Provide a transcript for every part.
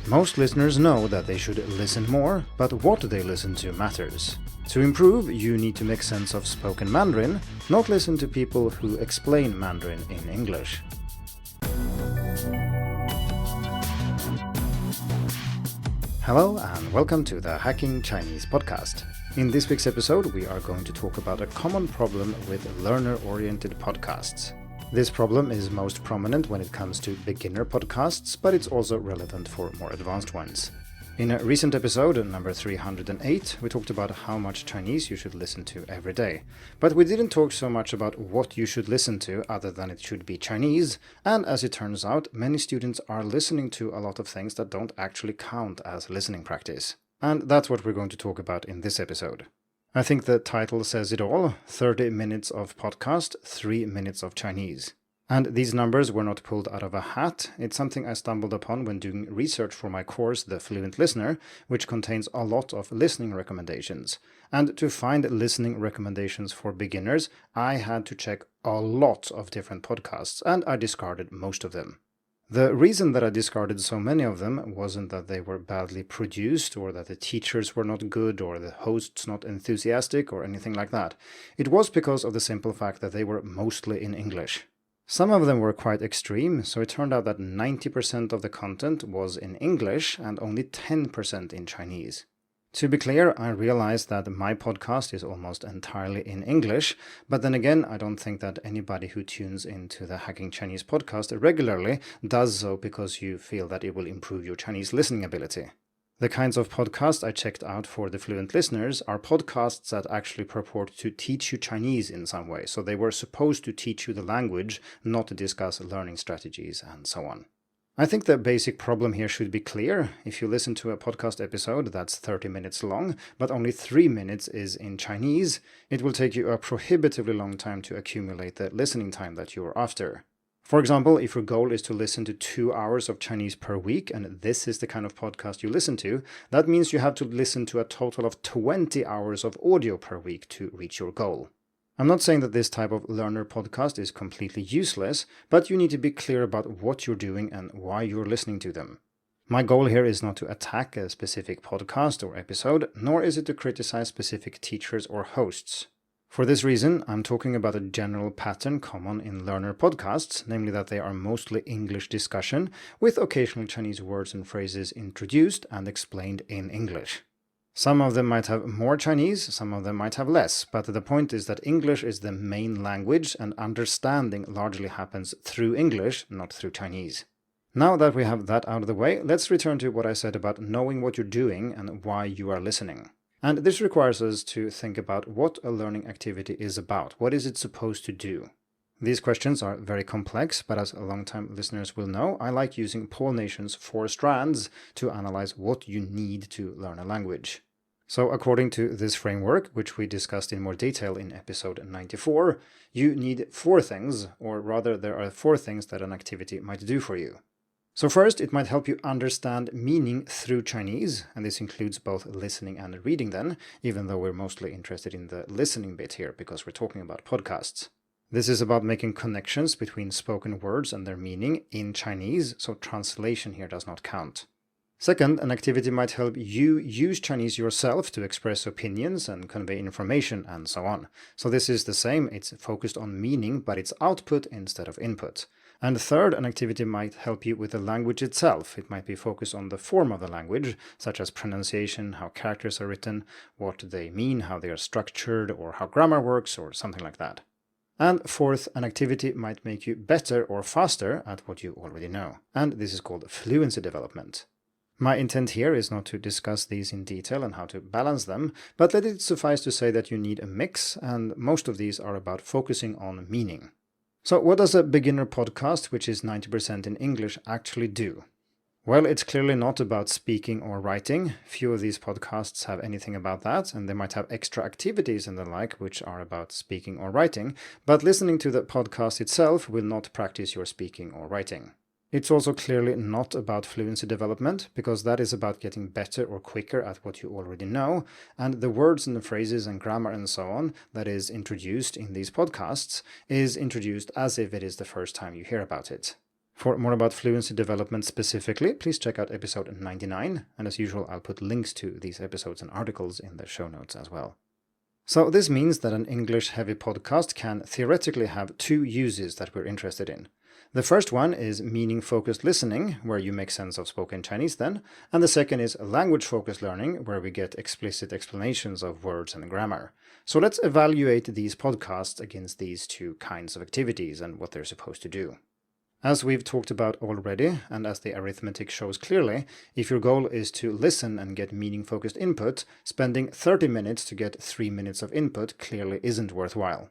Most listeners know that they should listen more, but what they listen to matters. To improve, you need to make sense of spoken Mandarin, not listen to people who explain Mandarin in English. Hello and welcome to the Hacking Chinese podcast. In this week's episode, we are going to talk about a common problem with learner-oriented podcasts. This problem is most prominent when it comes to beginner podcasts, but it's also relevant for more advanced ones. In a recent episode, number 308, we talked about how much Chinese you should listen to every day. But we didn't talk so much about what you should listen to other than it should be Chinese, and as it turns out, many students are listening to a lot of things that don't actually count as listening practice. And that's what we're going to talk about in this episode. I think the title says it all, 30 minutes of podcast, 3 minutes of Chinese. And these numbers were not pulled out of a hat, it's something I stumbled upon when doing research for my course, The Fluent Listener, which contains a lot of listening recommendations. And to find listening recommendations for beginners, I had to check a lot of different podcasts, and I discarded most of them. The reason that I discarded so many of them wasn't that they were badly produced or that the teachers were not good or the hosts not enthusiastic or anything like that. It was because of the simple fact that they were mostly in English. Some of them were quite extreme, so it turned out that 90% of the content was in English and only 10% in Chinese. To be clear, I realize that my podcast is almost entirely in English, but then again, I don't think that anybody who tunes into the Hacking Chinese podcast regularly does so because you feel that it will improve your Chinese listening ability. The kinds of podcasts I checked out for the fluent listeners are podcasts that actually purport to teach you Chinese in some way, so they were supposed to teach you the language, not to discuss learning strategies and so on. I think the basic problem here should be clear. If you listen to a podcast episode that's 30 minutes long, but only 3 minutes is in Chinese, it will take you a prohibitively long time to accumulate the listening time that you're after. For example, if your goal is to listen to 2 hours of Chinese per week, and this is the kind of podcast you listen to, that means you have to listen to a total of 20 hours of audio per week to reach your goal. I'm not saying that this type of learner podcast is completely useless, but you need to be clear about what you're doing and why you're listening to them. My goal here is not to attack a specific podcast or episode, nor is it to criticize specific teachers or hosts. For this reason, I'm talking about a general pattern common in learner podcasts, namely that they are mostly English discussion, with occasional Chinese words and phrases introduced and explained in English. Some of them might have more Chinese, some of them might have less, but the point is that English is the main language and understanding largely happens through English, not through Chinese. Now that we have that out of the way, let's return to what I said about knowing what you're doing and why you are listening. And this requires us to think about what a learning activity is about. What is it supposed to do? These questions are very complex, but as long-time listeners will know, I like using Paul Nation's 4 strands to analyze what you need to learn a language. So according to this framework, which we discussed in more detail in episode 94, you need 4 things, or rather there are 4 things that an activity might do for you. So first, it might help you understand meaning through Chinese, and this includes both listening and reading then, even though we're mostly interested in the listening bit here because we're talking about podcasts. This is about making connections between spoken words and their meaning in Chinese, so translation here does not count. Second, an activity might help you use Chinese yourself to express opinions and convey information and so on. So this is the same, it's focused on meaning, but it's output instead of input. And third, an activity might help you with the language itself. It might be focused on the form of the language, such as pronunciation, how characters are written, what they mean, how they are structured, or how grammar works, or something like that. And fourth, an activity might make you better or faster at what you already know. And this is called fluency development. My intent here is not to discuss these in detail and how to balance them, but let it suffice to say that you need a mix, and most of these are about focusing on meaning. So what does a beginner podcast, which is 90% in English, actually do? Well, it's clearly not about speaking or writing. Few of these podcasts have anything about that, and they might have extra activities and the like, which are about speaking or writing, but listening to the podcast itself will not practice your speaking or writing. It's also clearly not about fluency development, because that is about getting better or quicker at what you already know, and the words and the phrases and grammar and so on that is introduced in these podcasts is introduced as if it is the first time you hear about it. For more about fluency development specifically, please check out episode 99, and as usual, I'll put links to these episodes and articles in the show notes as well. So this means that an English-heavy podcast can theoretically have two uses that we're interested in. The first one is meaning-focused listening, where you make sense of spoken Chinese then, and the second is language-focused learning, where we get explicit explanations of words and grammar. So let's evaluate these podcasts against these two kinds of activities and what they're supposed to do. As we've talked about already, and as the arithmetic shows clearly, if your goal is to listen and get meaning-focused input, spending 30 minutes to get 3 minutes of input clearly isn't worthwhile.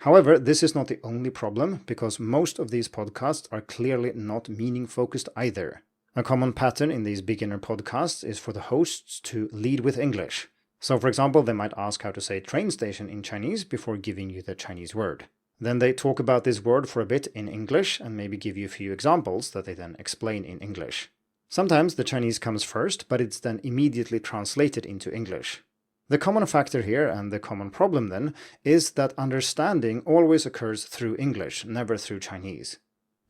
However, this is not the only problem, because most of these podcasts are clearly not meaning-focused either. A common pattern in these beginner podcasts is for the hosts to lead with English. So for example, they might ask how to say train station in Chinese before giving you the Chinese word. Then they talk about this word for a bit in English and maybe give you a few examples that they then explain in English. Sometimes the Chinese comes first, but it's then immediately translated into English. The common factor here, and the common problem then, is that understanding always occurs through English, never through Chinese.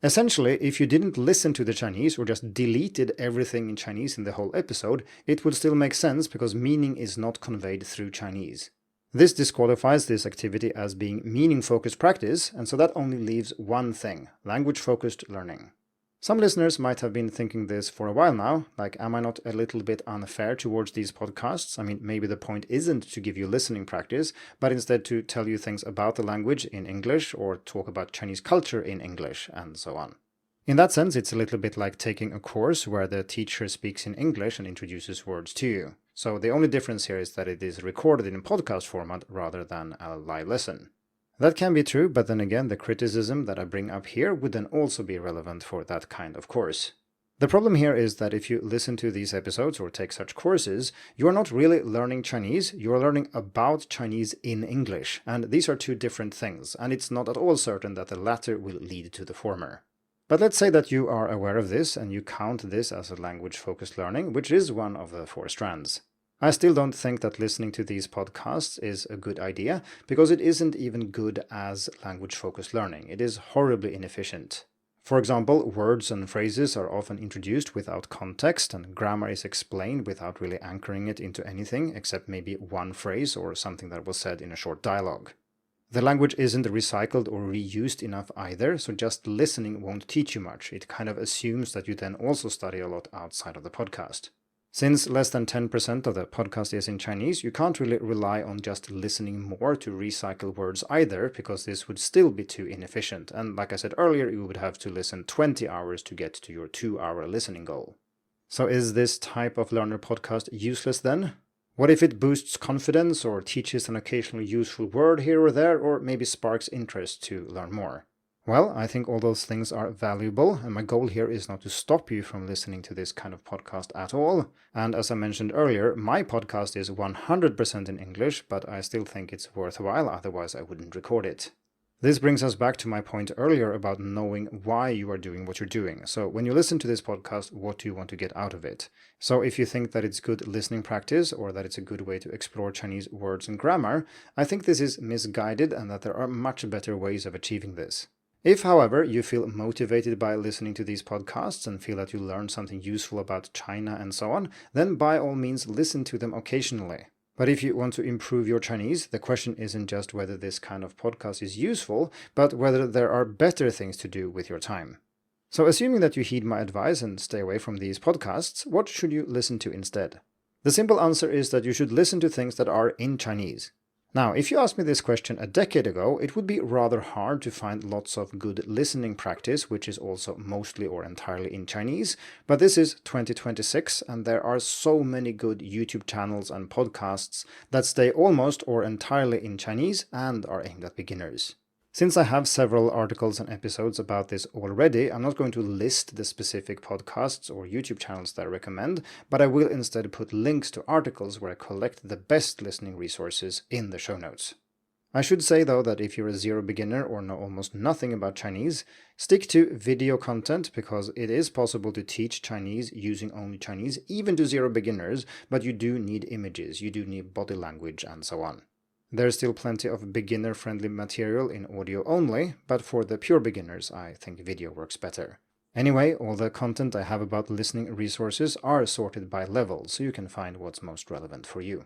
Essentially, if you didn't listen to the Chinese or just deleted everything in Chinese in the whole episode, it would still make sense because meaning is not conveyed through Chinese. This disqualifies this activity as being meaning-focused practice, and so that only leaves one thing: language-focused learning. Some listeners might have been thinking this for a while now, like, am I not a little bit unfair towards these podcasts? I mean, maybe the point isn't to give you listening practice, but instead to tell you things about the language in English or talk about Chinese culture in English, and so on. In that sense, it's a little bit like taking a course where the teacher speaks in English and introduces words to you. So the only difference here is that it is recorded in podcast format rather than a live lesson. That can be true, but then again, the criticism that I bring up here would then also be relevant for that kind of course. The problem here is that if you listen to these episodes or take such courses, you are not really learning Chinese, you are learning about Chinese in English, and these are two different things, and it's not at all certain that the latter will lead to the former. But let's say that you are aware of this and you count this as a language-focused learning, which is one of the 4 strands. I still don't think that listening to these podcasts is a good idea, because it isn't even good as language-focused learning. It is horribly inefficient. For example, words and phrases are often introduced without context, and grammar is explained without really anchoring it into anything, except maybe one phrase or something that was said in a short dialogue. The language isn't recycled or reused enough either, so just listening won't teach you much. It kind of assumes that you then also study a lot outside of the podcast. Since less than 10% of the podcast is in Chinese, you can't really rely on just listening more to recycle words either, because this would still be too inefficient. And like I said earlier, you would have to listen 20 hours to get to your 2-hour listening goal. So is this type of learner podcast useless then? What if it boosts confidence or teaches an occasionally useful word here or there, or maybe sparks interest to learn more? Well, I think all those things are valuable, and my goal here is not to stop you from listening to this kind of podcast at all. And as I mentioned earlier, my podcast is 100% in English, but I still think it's worthwhile, otherwise I wouldn't record it. This brings us back to my point earlier about knowing why you are doing what you're doing. So when you listen to this podcast, what do you want to get out of it? So if you think that it's good listening practice or that it's a good way to explore Chinese words and grammar, I think this is misguided and that there are much better ways of achieving this. If, however, you feel motivated by listening to these podcasts and feel that you learn something useful about China and so on, then by all means listen to them occasionally. But if you want to improve your Chinese, the question isn't just whether this kind of podcast is useful, but whether there are better things to do with your time. So assuming that you heed my advice and stay away from these podcasts, what should you listen to instead? The simple answer is that you should listen to things that are in Chinese. Now, if you asked me this question a decade ago, it would be rather hard to find lots of good listening practice, which is also mostly or entirely in Chinese, but this is 2026 and there are so many good YouTube channels and podcasts that stay almost or entirely in Chinese and are aimed at beginners. Since I have several articles and episodes about this already, I'm not going to list the specific podcasts or YouTube channels that I recommend, but I will instead put links to articles where I collect the best listening resources in the show notes. I should say though that if you're a zero beginner or know almost nothing about Chinese, stick to video content because it is possible to teach Chinese using only Chinese, even to zero beginners, but you do need images, you do need body language and so on. There's still plenty of beginner-friendly material in audio only, but for the pure beginners, I think video works better. Anyway, all the content I have about listening resources are sorted by level, so you can find what's most relevant for you.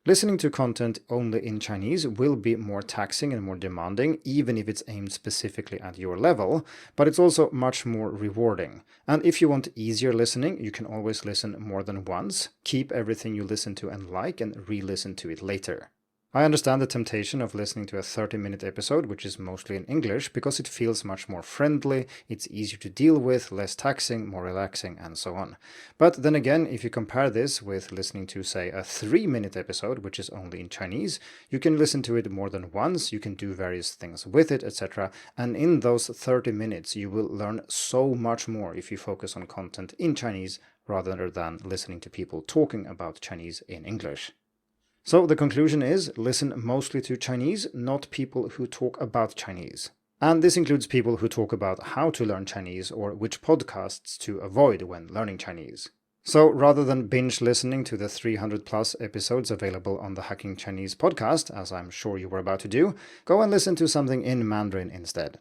Listening to content only in Chinese will be more taxing and more demanding, even if it's aimed specifically at your level, but it's also much more rewarding. And if you want easier listening, you can always listen more than once, keep everything you listen to and like, and re-listen to it later. I understand the temptation of listening to a 30-minute episode, which is mostly in English, because it feels much more friendly, it's easier to deal with, less taxing, more relaxing, and so on. But then again, if you compare this with listening to, say, a 3-minute episode, which is only in Chinese, you can listen to it more than once, you can do various things with it, etc. And in those 30 minutes, you will learn so much more if you focus on content in Chinese rather than listening to people talking about Chinese in English. So the conclusion is, listen mostly to Chinese, not people who talk about Chinese. And this includes people who talk about how to learn Chinese or which podcasts to avoid when learning Chinese. So rather than binge listening to the 300 plus episodes available on the Hacking Chinese podcast, as I'm sure you were about to do, go and listen to something in Mandarin instead.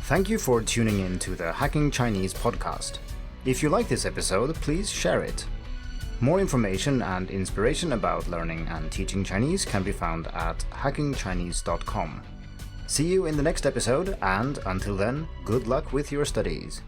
Thank you for tuning in to the Hacking Chinese podcast. If you like this episode, please share it. More information and inspiration about learning and teaching Chinese can be found at hackingchinese.com. See you in the next episode, and until then, good luck with your studies.